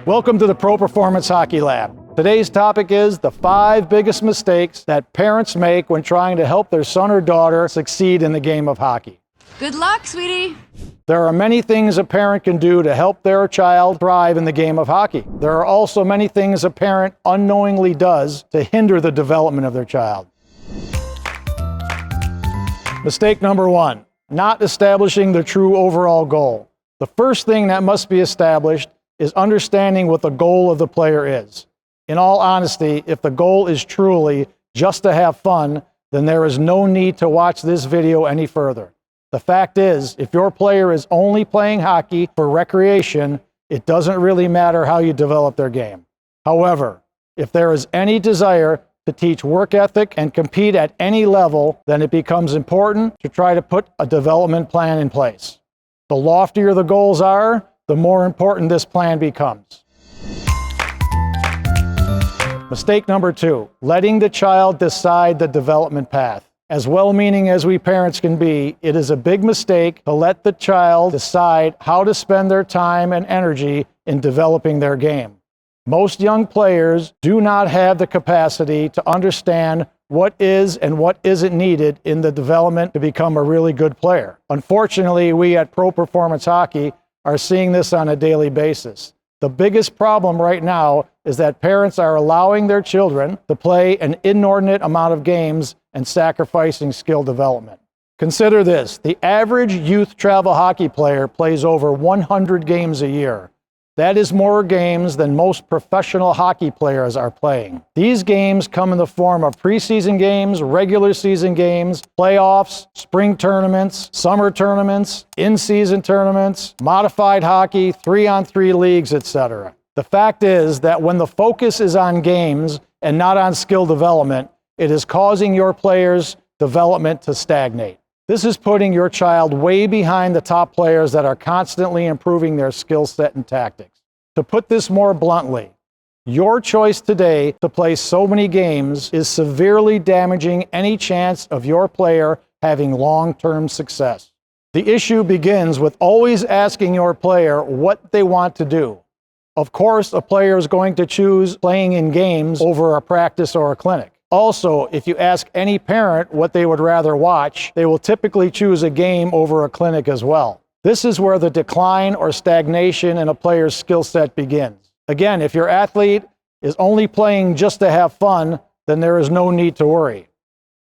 Welcome to the Pro Performance Hockey Lab. Today's topic is the 5 biggest mistakes that parents make when trying to help their son or daughter succeed in the game of hockey. Good luck, sweetie. There are many things a parent can do to help their child thrive in the game of hockey. There are also many things a parent unknowingly does to hinder the development of their child. Mistake number 1, not establishing the true overall goal. The first thing that must be established is understanding what the goal of the player is. In all honesty, if the goal is truly just to have fun, then there is no need to watch this video any further. The fact is, if your player is only playing hockey for recreation, it doesn't really matter how you develop their game. However, if there is any desire to teach work ethic and compete at any level, then it becomes important to try to put a development plan in place. The loftier the goals are, the more important this plan becomes. Mistake number 2, letting the child decide the development path. As well-meaning as we parents can be, it is a big mistake to let the child decide how to spend their time and energy in developing their game. Most young players do not have the capacity to understand what is and what isn't needed in the development to become a really good player. Unfortunately, we at Pro Performance Hockey are seeing this on a daily basis. The biggest problem right now is that parents are allowing their children to play an inordinate amount of games and sacrificing skill development. Consider this, the average youth travel hockey player plays over 100 games a year. That is more games than most professional hockey players are playing. These games come in the form of preseason games, regular season games, playoffs, spring tournaments, summer tournaments, in-season tournaments, modified hockey, 3-on-3 leagues, etc. The fact is that when the focus is on games and not on skill development, it is causing your players' development to stagnate. This is putting your child way behind the top players that are constantly improving their skill set and tactics. To put this more bluntly, your choice today to play so many games is severely damaging any chance of your player having long-term success. The issue begins with always asking your player what they want to do. Of course, a player is going to choose playing in games over a practice or a clinic. Also, if you ask any parent what they would rather watch, they will typically choose a game over a clinic as well. This is where the decline or stagnation in a player's skill set begins. Again, if your athlete is only playing just to have fun, then there is no need to worry.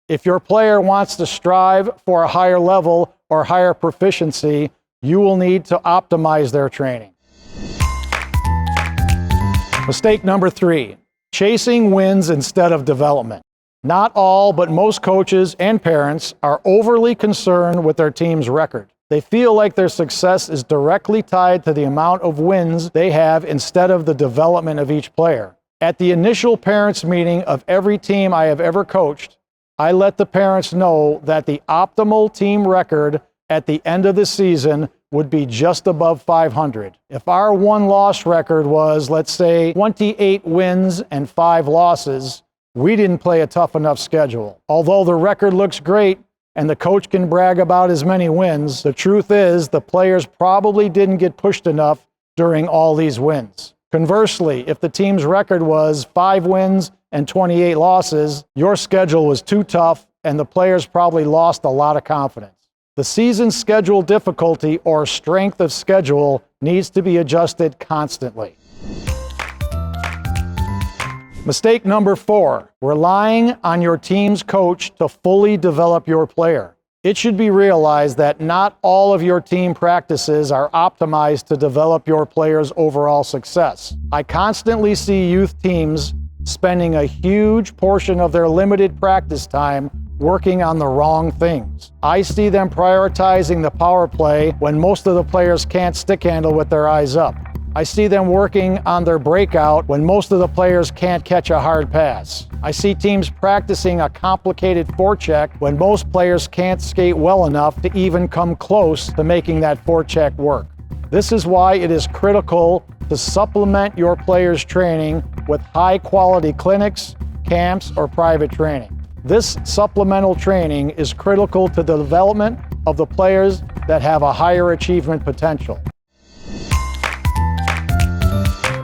If your player wants to strive for a higher level or higher proficiency, you will need to optimize their training. Mistake number 3. Chasing wins instead of development. Not all, but most coaches and parents are overly concerned with their team's record. They feel like their success is directly tied to the amount of wins they have instead of the development of each player. At the initial parents' meeting of every team I have ever coached, I let the parents know that the optimal team record at the end of the season would be just above 500. If our won-loss record was, let's say, 28 wins and 5 losses, we didn't play a tough enough schedule. Although the record looks great and the coach can brag about as many wins, the truth is the players probably didn't get pushed enough during all these wins. Conversely, if the team's record was 5 wins and 28 losses, your schedule was too tough and the players probably lost a lot of confidence. The season schedule difficulty or strength of schedule needs to be adjusted constantly. Mistake number 4, relying on your team's coach to fully develop your player. It should be realized that not all of your team practices are optimized to develop your player's overall success. I constantly see youth teams spending a huge portion of their limited practice time working on the wrong things. I see them prioritizing the power play when most of the players can't stick handle with their eyes up. I see them working on their breakout when most of the players can't catch a hard pass. I see teams practicing a complicated forecheck when most players can't skate well enough to even come close to making that forecheck work. This is why it is critical to supplement your players' training with high-quality clinics, camps, or private training. This supplemental training is critical to the development of the players that have a higher achievement potential.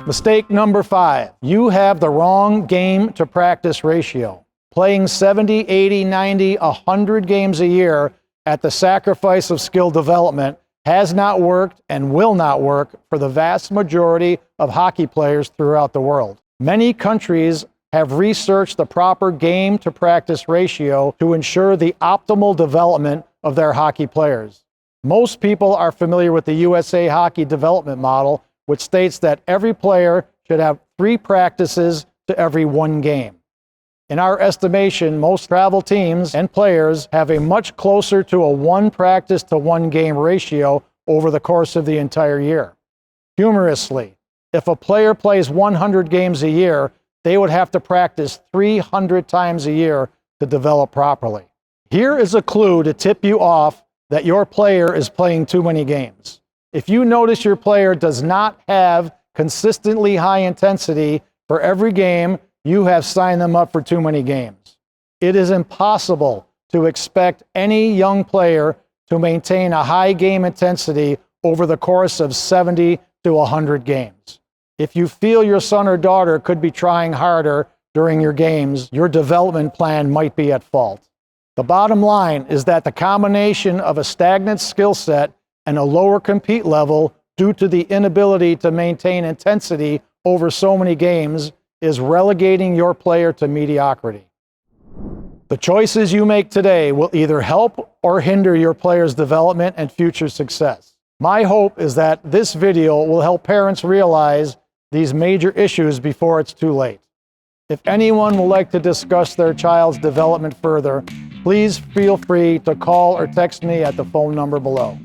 Mistake number 5, you have the wrong game to practice ratio. Playing 70, 80, 90, 100 games a year at the sacrifice of skill development has not worked and will not work for the vast majority of hockey players throughout the world. Many countries have researched the proper game to practice ratio to ensure the optimal development of their hockey players. Most people are familiar with the USA Hockey Development Model, which states that every player should have 3 practices to every 1 game. In our estimation, most travel teams and players have a much closer to a 1 practice to 1 game ratio over the course of the entire year. Humorously, if a player plays 100 games a year, they would have to practice 300 times a year to develop properly. Here is a clue to tip you off that your player is playing too many games. If you notice your player does not have consistently high intensity for every game, you have signed them up for too many games. It is impossible to expect any young player to maintain a high game intensity over the course of 70 to 100 games. If you feel your son or daughter could be trying harder during your games, your development plan might be at fault. The bottom line is that the combination of a stagnant skill set and a lower compete level due to the inability to maintain intensity over so many games is relegating your player to mediocrity. The choices you make today will either help or hinder your player's development and future success. My hope is that this video will help parents realize these major issues before it's too late. If anyone would like to discuss their child's development further, please feel free to call or text me at the phone number below.